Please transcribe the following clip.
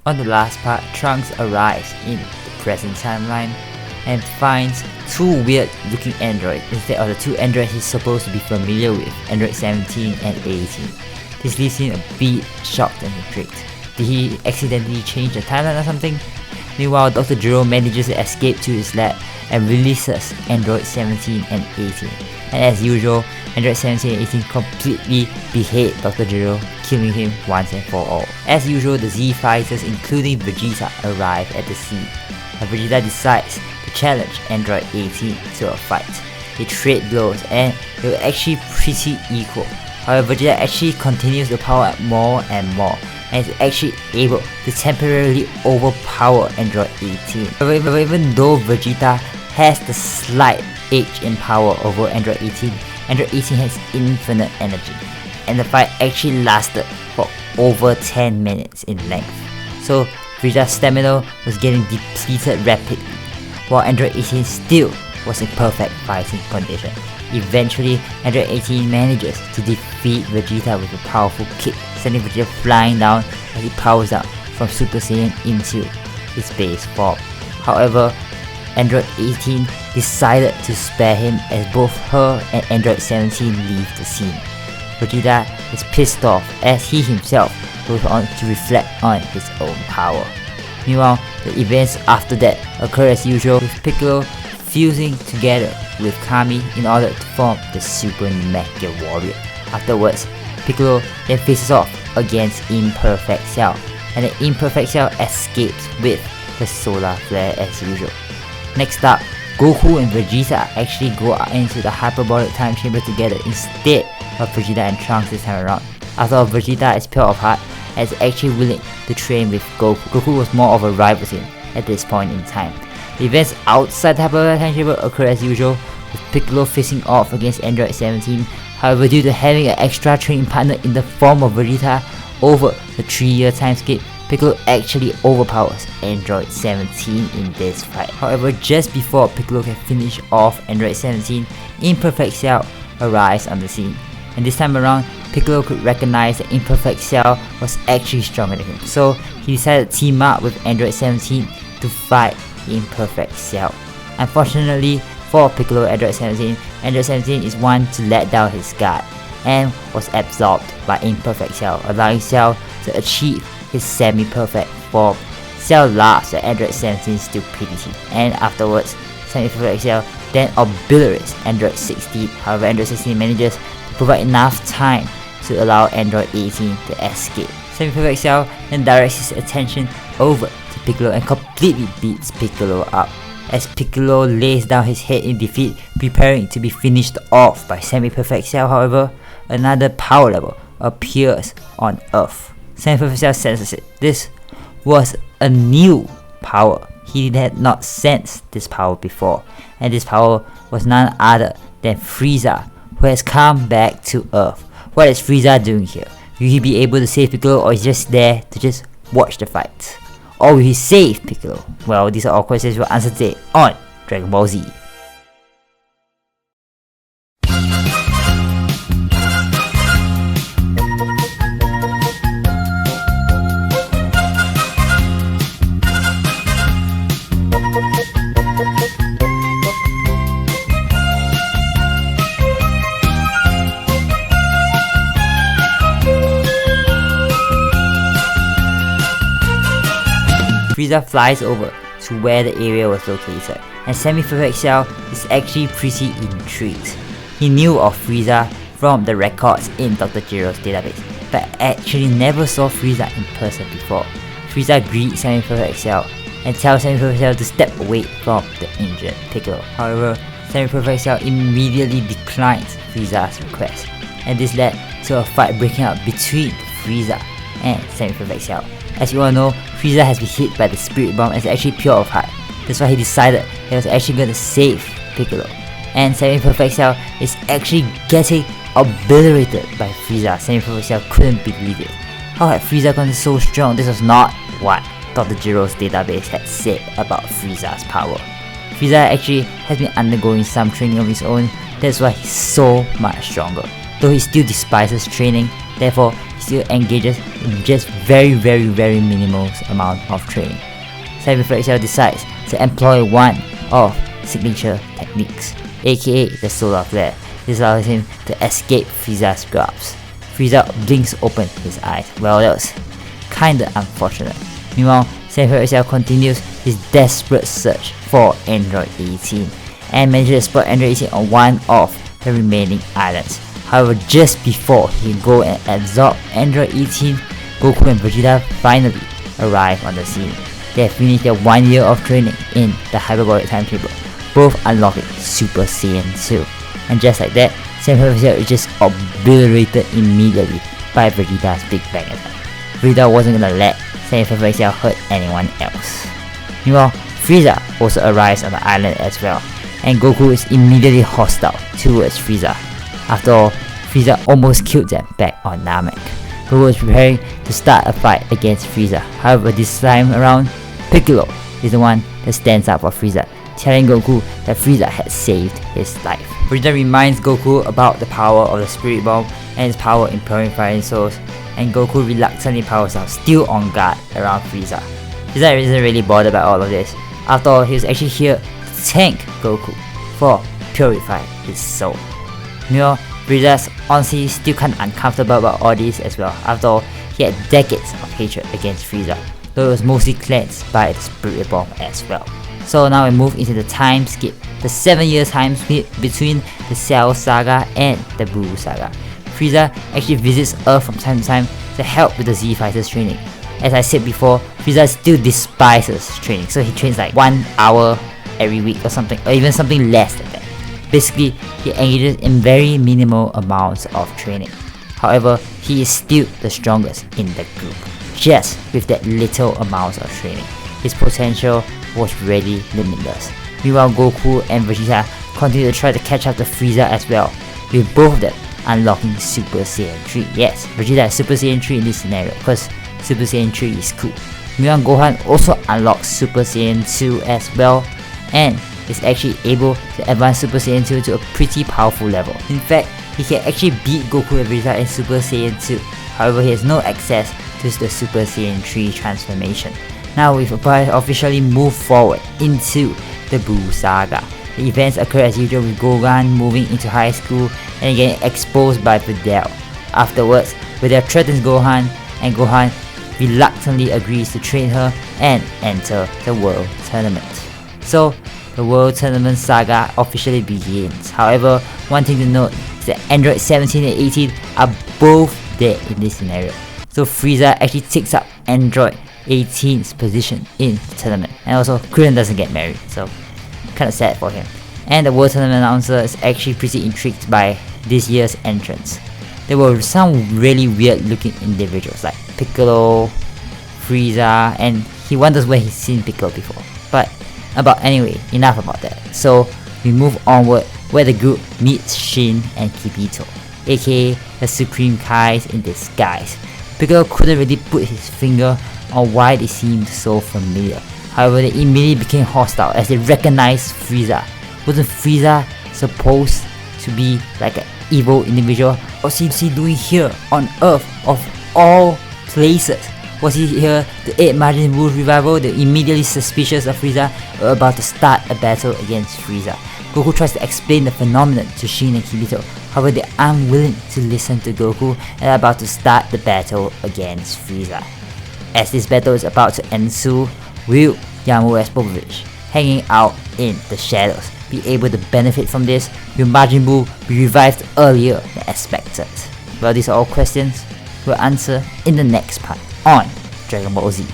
On the last part, Trunks arrives in the present timeline and finds two weird looking androids instead of the two androids he's supposed to be familiar with, Android 17 and 18. This leaves him a bit shocked and intrigued. Did he accidentally change the timeline or something? Meanwhile, Dr. Gero manages to escape to his lab and releases Android 17 and 18. And as usual, Android 17 and 18 completely behead Dr. Gero, killing him once and for all. As usual, the Z fighters including Vegeta arrive at the scene, and Vegeta decides to challenge Android 18 to a fight. They trade blows and they were actually pretty equal. However, Vegeta actually continues to power up more and more, and is actually able to temporarily overpower Android 18. However, even though Vegeta has the slight edge in power over Android 18, Android 18 has infinite energy, and the fight actually lasted for over 10 minutes in length. So Vegeta's stamina was getting depleted rapidly, while Android 18 still was in perfect fighting condition. Eventually, Android 18 manages to defeat Vegeta with a powerful kick, sending Vegeta flying down as he powers up from Super Saiyan into his base form. However, Android 18 decided to spare him as both her and Android 17 leave the scene. Vegeta is pissed off as he himself goes on to reflect on his own power. Meanwhile, the events after that occur as usual, with Piccolo fusing together with Kami in order to form the Super Mega Warrior. Afterwards, Piccolo then faces off against Imperfect Cell, and the Imperfect Cell escapes with the Solar Flare as usual. Next up, Goku and Vegeta actually go into the Hyperbolic Time Chamber together instead of Vegeta and Trunks this time around. After all, Vegeta is pure of heart and is actually willing to train with Goku. Goku was more of a rival to him at this point in time. The events outside the Hyperbolic Time Chamber occur as usual, with Piccolo facing off against Android 17. However, due to having an extra training partner in the form of Vegeta over the 3-year timescape, Piccolo actually overpowers Android 17 in this fight. However, just before Piccolo can finish off Android 17, Imperfect Cell arrives on the scene. And this time around, Piccolo could recognize that Imperfect Cell was actually stronger than him. So he decided to team up with Android 17 to fight Imperfect Cell. Unfortunately for Piccolo Android 17 is one to let down his guard and was absorbed by Imperfect Cell, allowing Cell to achieve his semi-perfect form. Cell laughs at Android 17's stupidity, and afterwards, Semi-Perfect Cell then obliterates Android 16. However, Android 16 manages to provide enough time to allow Android 18 to escape. Semi-Perfect Cell then directs his attention over to Piccolo and completely beats Piccolo up. As Piccolo lays down his head in defeat, preparing to be finished off by Semi-Perfect Cell, however, another power level appears on Earth. Semi-Perfect Cell senses it. This was a new power. He had not sensed this power before, and this power was none other than Frieza, who has come back to Earth. What is Frieza doing here? Will he be able to save Piccolo, or is he just there to just watch the fight? Or will he save Piccolo? Well, these are all questions we'll answer today on Dragon Ball Z. Frieza flies over to where the area was located, and Semi-Perfect Cell is actually pretty intrigued. He knew of Frieza from the records in Dr. Gero's database, but actually never saw Frieza in person before. Frieza greets Semi-Perfect Cell and tells Semi-Perfect Cell to step away from the injured Piccolo. However, Semi-Perfect Cell immediately declines Frieza's request, and this led to a fight breaking out between Frieza and Semi-Perfect Cell. As you all know, Frieza has been hit by the Spirit Bomb and is actually pure of heart. That's why he decided he was actually going to save Piccolo. And Semi-Perfect Cell is actually getting obliterated by Frieza. Semi-Perfect Cell couldn't believe it. How had Frieza gotten so strong? This was not what Dr. Gero's database had said about Frieza's power. Frieza actually has been undergoing some training of his own, that's why he's so much stronger. Though he still despises training, Therefore, he still engages in just very minimal amount of training. Cyberfrog itself decides to employ one of signature techniques, aka the solar flare. This allows him to escape Frieza's grasp. Frieza blinks open his eyes. Well, that was kinda unfortunate. Meanwhile, Cyberfrog itself continues his desperate search for Android 18 and manages to spot Android 18 on one of the remaining islands. However, just before he can go and absorb Android 18, Goku and Vegeta finally arrive on the scene. They have finished their 1 year of training in the hyperbolic timetable, both unlocking Super Saiyan 2. And just like that, Cyberfrog is just obliterated immediately by Vegeta's Big Bang attack. Vegeta wasn't gonna let Cyberfrog hurt anyone else. Meanwhile, Frieza also arrives on the island as well, and Goku is immediately hostile towards Frieza. After all, Frieza almost killed them back on Namek. Goku was preparing to start a fight against Frieza. However, this time around, Piccolo is the one that stands up for Frieza, telling Goku that Frieza had saved his life. Vegeta reminds Goku about the power of the Spirit Bomb and its power in purifying souls, and Goku reluctantly powers out, still on guard around Frieza. Frieza isn't really bothered by all of this. After all, he was actually here to thank Goku for purifying his soul. Meanwhile, Vegeta's honestly still kinda uncomfortable about all this as well. After all, he had decades of hatred against Frieza, though it was mostly cleansed by the Spirit Bomb as well. So now we move into the time skip, the 7-year time skip between the Cell Saga and the Buu Saga. Frieza actually visits Earth from time to time to help with the Z Fighters training. As I said before, Frieza still despises training, so he trains like 1 hour every week or something, or even something less than that. Basically, he engages in very minimal amounts of training. However, he is still the strongest in the group, just with that little amount of training. His potential was really limitless. Meanwhile, Goku and Vegeta continue to try to catch up to Frieza as well, with both of them unlocking Super Saiyan 3. Yes, Vegeta is Super Saiyan 3 in this scenario, because Super Saiyan 3 is cool. Meanwhile, Gohan also unlocks Super Saiyan 2 as well, and is actually able to advance Super Saiyan 2 to a pretty powerful level. In fact, he can actually beat Goku and Vegeta in Super Saiyan 2. However, he has no access to the Super Saiyan 3 transformation. Now we've officially moved forward into the Buu Saga. The events occur as usual, with Gohan moving into high school and getting exposed by Videl. Afterwards, Videl threatens Gohan, and Gohan reluctantly agrees to train her and enter the World Tournament. So, the World Tournament Saga officially begins. However, one thing to note is that Android 17 and 18 are both dead in this scenario. So Frieza actually takes up Android 18's position in the tournament. And also, Krillin doesn't get married, so kinda sad for him. And the World Tournament announcer is actually pretty intrigued by this year's entrance. There were some really weird looking individuals like Piccolo, Frieza, and he wonders where he's seen Piccolo before. But anyway, enough about that. So we move onward, where the group meets Shin and Kibito, aka the Supreme Kais in disguise. Piccolo couldn't really put his finger on why they seemed so familiar. However, they immediately became hostile as they recognized Frieza. Wasn't Frieza supposed to be like an evil individual? What's he doing here on Earth of all places? Was he here to aid Majin Buu's revival? They're immediately suspicious of Frieza, were about to start a battle against Frieza. Goku tries to explain the phenomenon to Shin and Kibito. However, they are unwilling to listen to Goku and are about to start the battle against Frieza. As this battle is about to ensue, will Yamura Spopovich, hanging out in the shadows, be able to benefit from this? Will Majin Buu be revived earlier than expected? Well, these are all questions we'll answer in the next part on Dragon Ball Z.